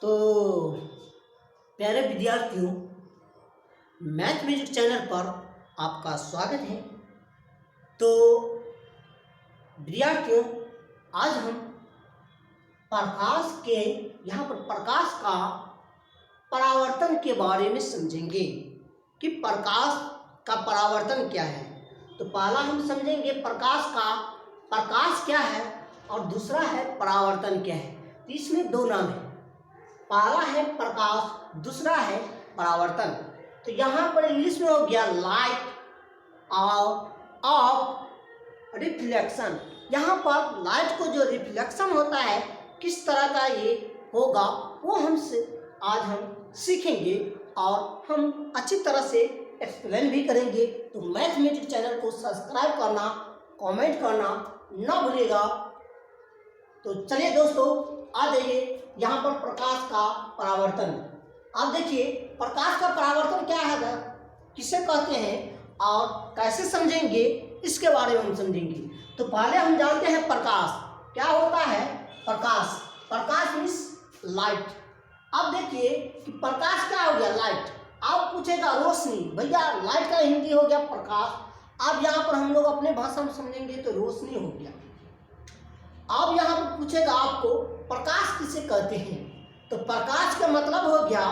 तो प्यारे विद्यार्थियों, मैथ म्यूजिक चैनल पर आपका स्वागत है। तो विद्यार्थियों, आज हम प्रकाश का परावर्तन के बारे में समझेंगे कि प्रकाश का परावर्तन क्या है। तो पहला हम समझेंगे प्रकाश क्या है और दूसरा है परावर्तन क्या है। तो इसमें दो नाम है, पहला है प्रकाश, दूसरा है परावर्तन। तो यहाँ पर इंग्लिश में हो गया लाइट ऑफ रिफ्लेक्शन। यहाँ पर लाइट को जो रिफ्लेक्शन होता है किस तरह का ये होगा वो आज हम सीखेंगे और हम अच्छी तरह से एक्सप्लेन भी करेंगे। तो मैथ म्यूजिक चैनल को सब्सक्राइब करना, कमेंट करना ना भूलिएगा। तो चलिए दोस्तों, आ जाइए यहाँ पर प्रकाश का परावर्तन। आप देखिए प्रकाश का परावर्तन क्या है, किसे कहते हैं और कैसे समझेंगे, इसके बारे में हम समझेंगे। तो पहले हम जानते हैं प्रकाश क्या होता है। प्रकाश मीन्स लाइट। अब देखिए कि प्रकाश क्या हो गया, लाइट। आप पूछेगा रोशनी, भैया लाइट का हिंदी हो गया प्रकाश। अब यहाँ पर हम लोग अपने भाषा में समझेंगे तो रोशनी हो गया। अब यहाँ पर पूछेगा आपको प्रकाश किसे कहते हैं। तो प्रकाश का मतलब हो गया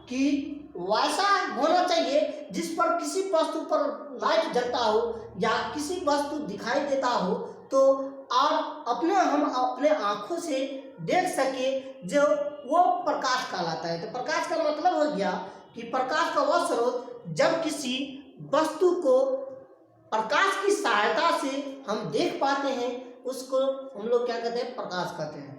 कि वैसा होना चाहिए जिस पर किसी वस्तु पर लाइट जलता हो या किसी वस्तु दिखाई देता हो तो आप हम अपने आंखों से देख सके, जो वो प्रकाश कहलाता है। तो प्रकाश का मतलब हो गया कि प्रकाश का वह स्रोत जब किसी वस्तु को प्रकाश की सहायता से हम देख पाते हैं, उसको हम लोग क्या कहते हैं, प्रकाश कहते हैं।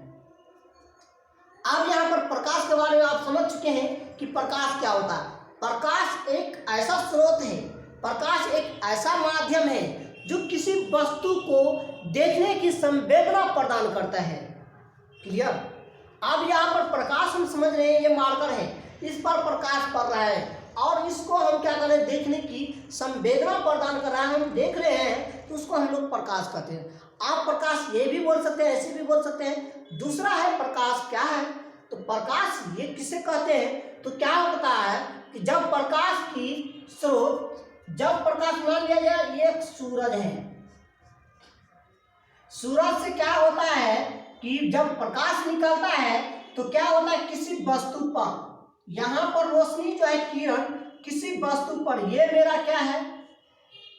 अब यहाँ पर प्रकाश के बारे में आप समझ चुके हैं कि प्रकाश क्या होता है। प्रकाश एक ऐसा स्रोत है, प्रकाश एक ऐसा माध्यम है जो किसी वस्तु को देखने की संवेदना प्रदान करता है। क्लियर। अब यहाँ पर प्रकाश हम समझ रहे हैं, ये मार्कर है, इस पर प्रकाश पड़ रहा है और इसको हम क्या कर रहे हैं, देखने की संवेदना प्रदान कर रहा है, हम देख रहे हैं, तो उसको हम लोग प्रकाश कहते हैं। आप प्रकाश ये भी बोल सकते हैं, ऐसे भी बोल सकते हैं। दूसरा है प्रकाश क्या है, तो प्रकाश ये किसे कहते हैं। तो क्या होता है कि जब प्रकाश की स्रोत, जब प्रकाश मान लिया जाए ये सूरज है, सूरज से क्या होता है कि जब प्रकाश निकलता है तो क्या होता है, किसी वस्तु पर, यहां पर रोशनी जो है, किरण किसी वस्तु पर, ये मेरा क्या है,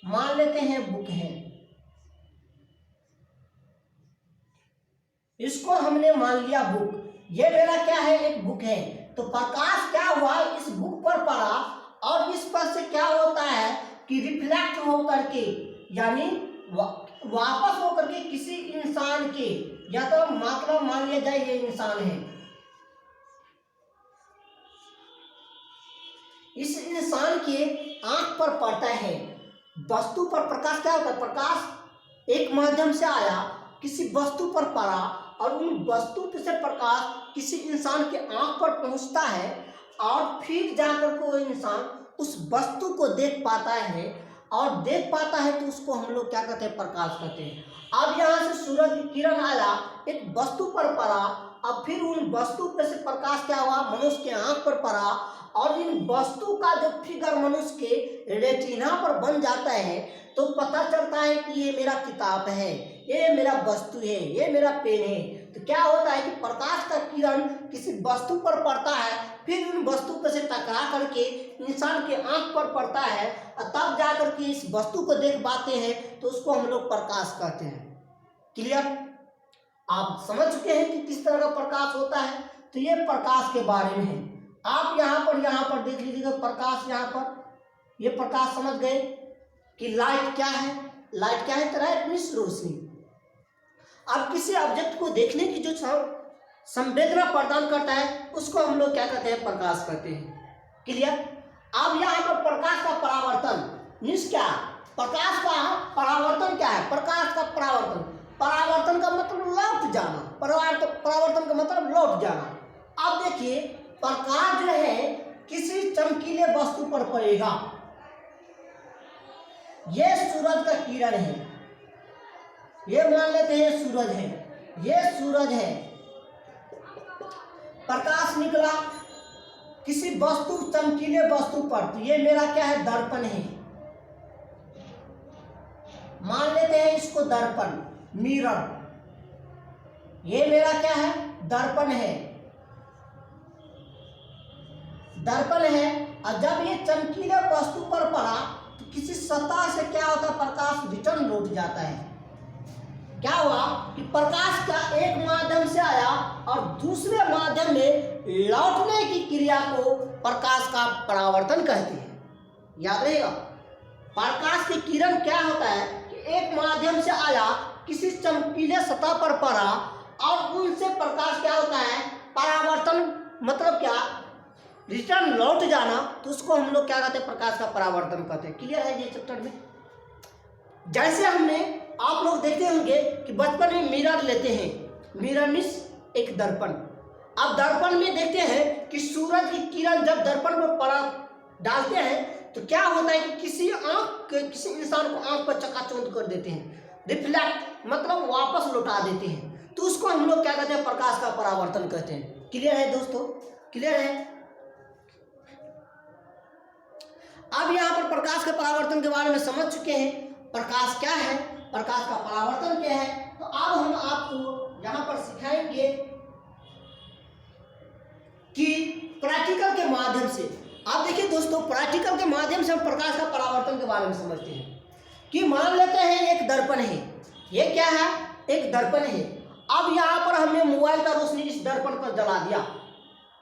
मान लेते हैं बुक है, इसको हमने मान लिया बुक, ये मेरा क्या है, एक बुक है। तो प्रकाश क्या हुआ, इस बुक पर पड़ा और इस पर से क्या होता है कि रिफ्लेक्ट होकर के, यानी वापस होकर के किसी इंसान के, या तो मतलब मान लिया जाए ये इंसान है, इस इंसान के आंख पर पड़ता है। वस्तु पर प्रकाश क्या होता है, प्रकाश एक माध्यम से आया, किसी वस्तु पर पड़ा और उन वस्तु से प्रकाश किसी इंसान के आंख पर पहुंचता है और फिर जाकर को इंसान उस वस्तु को देख पाता है, और देख पाता है तो उसको हम लोग क्या कहते हैं, प्रकाश कहते हैं। अब यहाँ से सूरज की किरण आया, एक वस्तु पर पड़ा, अब फिर उन वस्तु पे से प्रकाश क्या हुआ, मनुष्य के आंख पर पड़ा और इन वस्तु का जो फिगर मनुष्य के रेटिना पर बन जाता है तो पता चलता है कि ये मेरा किताब है, ये मेरा वस्तु है, ये मेरा पेन है। तो क्या होता है कि प्रकाश का किरण किसी वस्तु पर पड़ता है, फिर उन वस्तु पर से टकरा करके इंसान के आंख पर पड़ता है और तब जाकर के इस वस्तु को देख पाते हैं, तो उसको हम लोग प्रकाश कहते हैं। क्लियर। आप समझ चुके हैं कि किस तरह का प्रकाश होता है। तो ये प्रकाश के बारे में है। आप यहाँ पर देख लीजिएगा प्रकाश, यहाँ पर ये प्रकाश समझ गए कि लाइट क्या है। लाइट क्या है, लाइट मीन्स रोशनी। अब किसी ऑब्जेक्ट को देखने की जो संवेदना प्रदान करता है उसको हम लोग क्या कहते हैं, प्रकाश कहते हैं। क्लियर। अब यहाँ पर प्रकाश का परावर्तन मीन्स क्या, प्रकाश का परावर्तन क्या है। प्रकाश का परावर्तन का मतलब लौट जाना, परावर्तन का मतलब लौट जाना। अब देखिए प्रकाश जो है किसी चमकीले वस्तु पर पड़ेगा, ये सूरज का किरण है, ये मान लेते हैं सूरज है, ये सूरज है। प्रकाश निकला किसी वस्तु, चमकीले वस्तु पर, तो ये मेरा क्या है, दर्पण है। मान लेते हैं इसको दर्पण, मिरर, ये मेरा क्या है, दर्पण है, दर्पण है। और जब ये चमकीले वस्तु पर पड़ा तो किसी सतह से क्या होता है, प्रकाश रिटर्न लौट जाता है। क्या हुआ कि प्रकाश का एक माध्यम से आया और दूसरे माध्यम में लौटने की क्रिया को प्रकाश का परावर्तन कहते हैं। याद रहेगा, प्रकाश की किरण क्या होता है कि एक माध्यम से आया, किसी चमकीले सतह पर पड़ा और उनसे प्रकाश क्या होता है, परावर्तन, मतलब क्या, रिटर्न लौट जाना, तो उसको हम लोग क्या कहते हैं, प्रकाश का परावर्तन कहते हैं। क्लियर है ये चैप्टर में। जैसे हमने, आप लोग देखते होंगे कि बचपन में मिरर लेते हैं, मिरर मीन्स एक दर्पण। अब दर्पण में देखते हैं कि सूरज की किरण जब दर्पण पर पड़ा डालते हैं तो क्या होता है कि किसी इंसान को आंख पर चकाचौंध कर देते हैं, रिफ्लेक्ट मतलब वापस लौटा देते हैं, तो उसको हम लोग क्या कहते हैं, प्रकाश का परावर्तन कहते हैं। क्लियर है दोस्तों, क्लियर है। अब यहाँ पर प्रकाश के परावर्तन के बारे में समझ चुके हैं, प्रकाश क्या है, प्रकाश का परावर्तन क्या है। तो अब हम आपको यहाँ पर सिखाएंगे कि प्रैक्टिकल के माध्यम से, आप देखिए दोस्तों, प्रैक्टिकल के माध्यम से हम प्रकाश का परावर्तन के बारे में समझते हैं। कि मान लेते हैं एक दर्पण है, ये क्या है, एक दर्पण है। अब यहाँ पर हमने मोबाइल का रोशनी इस दर्पण पर जला दिया।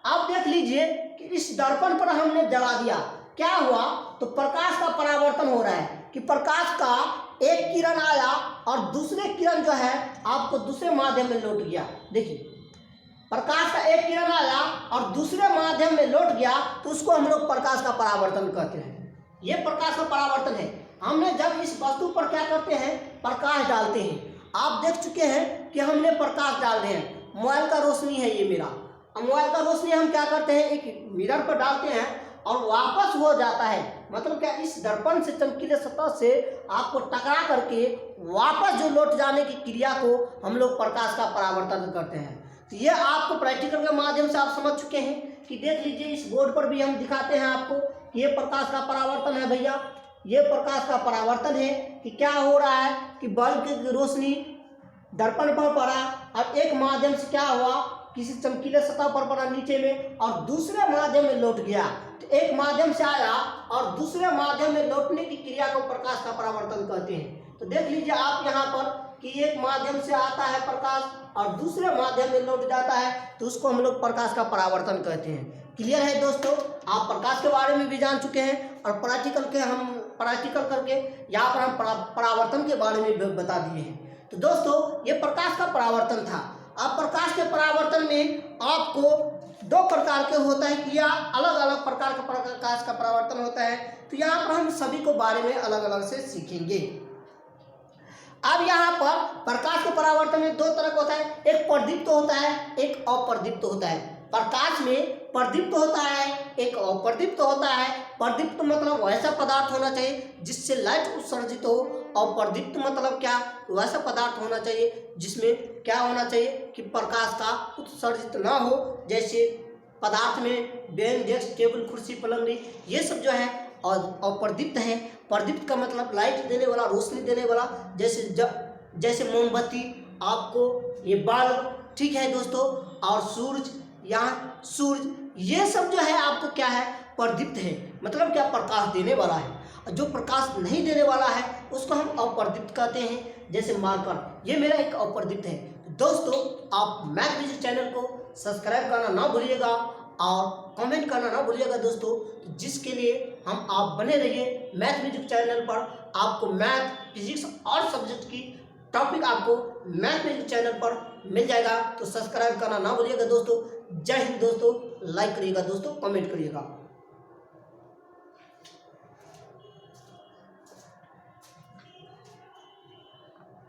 अब देख लीजिए कि इस दर्पण पर हमने जला दिया, क्या हुआ, तो प्रकाश का परावर्तन हो रहा है कि प्रकाश का एक किरण आया और दूसरे किरण जो है आपको दूसरे माध्यम में लौट गया। देखिए, प्रकाश का एक किरण आया और दूसरे माध्यम में लौट गया, तो उसको हम लोग प्रकाश का परावर्तन कहते हैं। ये प्रकाश का परावर्तन है। हमने जब इस वस्तु पर क्या करते हैं, प्रकाश डालते हैं। आप देख चुके हैं कि हमने प्रकाश डाल रहे हैं, मोबाइल का रोशनी है ये मेरा, मोबाइल का रोशनी हम क्या करते हैं, एक मिरर पर डालते हैं और वापस हो जाता है, मतलब क्या, इस दर्पण से, चमकीले सतह से आपको टकरा करके वापस जो लौट जाने की क्रिया को हम लोग प्रकाश का परावर्तन करते हैं। तो ये आपको प्रैक्टिकल के माध्यम से आप समझ चुके हैं कि देख लीजिए इस बोर्ड पर भी हम दिखाते हैं आपको, ये प्रकाश का परावर्तन है भैया, ये प्रकाश का परावर्तन है कि क्या हो रहा है कि बल्ब की रोशनी दर्पण पर पड़ा और एक माध्यम से क्या हुआ, किसी चमकीले सतह पर पड़ा नीचे में और दूसरे माध्यम में लौट गया। तो एक माध्यम से आया और दूसरे माध्यम में लौटने की क्रिया को प्रकाश का परावर्तन कहते हैं। तो देख लीजिए आप यहाँ पर कि एक माध्यम से आता है प्रकाश और दूसरे माध्यम में लौट जाता है, तो उसको हम लोग प्रकाश का परावर्तन कहते हैं। क्लियर है दोस्तों, आप प्रकाश के बारे में भी जान चुके हैं और प्रैक्टिकल करके यहाँ पर हम परावर्तन के बारे में भी बता दिए हैं। तो दोस्तों, ये प्रकाश का परावर्तन था। अब प्रकाश के परावर्तन में आपको दो प्रकार के होता है कि या अलग अलग प्रकार का प्रकाश का परावर्तन होता है। तो यहाँ पर हम सभी को बारे में अलग अलग से सीखेंगे। अब यहाँ पर प्रकाश के परावर्तन में दो तरह का होता है, एक प्रदीप्त होता है, एक अप्रदीप्त होता है। प्रकाश में प्रदीप्त होता है, एक अप्रदीप्त होता है। प्रदीप्त मतलब वैसा पदार्थ होना चाहिए जिससे लाइट उत्सर्जित हो, और प्रदीप्त मतलब क्या, वैसा पदार्थ होना चाहिए जिसमें क्या होना चाहिए कि प्रकाश का उत्सर्जित ना हो, जैसे पदार्थ में बेंच, डेस्क, टेबल, कुर्सी, पलंग, ये सब जो है और अप्रदीप्त है। प्रदीप्त का मतलब लाइट देने वाला, रोशनी देने वाला, जैसे मोमबत्ती, आपको ये बल्ब, ठीक है दोस्तों, और सूरज, यहाँ सूरज, ये सब जो है आपको क्या है, प्रदीप्त है, मतलब क्या, प्रकाश देने वाला है। और जो प्रकाश नहीं देने वाला है उसको हम अप्रदीप्त कहते हैं, जैसे मार्कर, ये मेरा एक अप्रदीप्त है। दोस्तों, आप मैथ म्यूजिक चैनल को सब्सक्राइब करना ना भूलिएगा और कमेंट करना ना भूलिएगा दोस्तों, जिसके लिए आप बने रहिए मैथ म्यूजिक चैनल पर। आपको मैथ, फिजिक्स और सब्जेक्ट की टॉपिक आपको मैथ म्यूजिक चैनल पर मिल जाएगा। तो सब्सक्राइब करना ना भूलिएगा दोस्तों। जय हिंद दोस्तों, लाइक करिएगा दोस्तों, कमेंट करिएगा।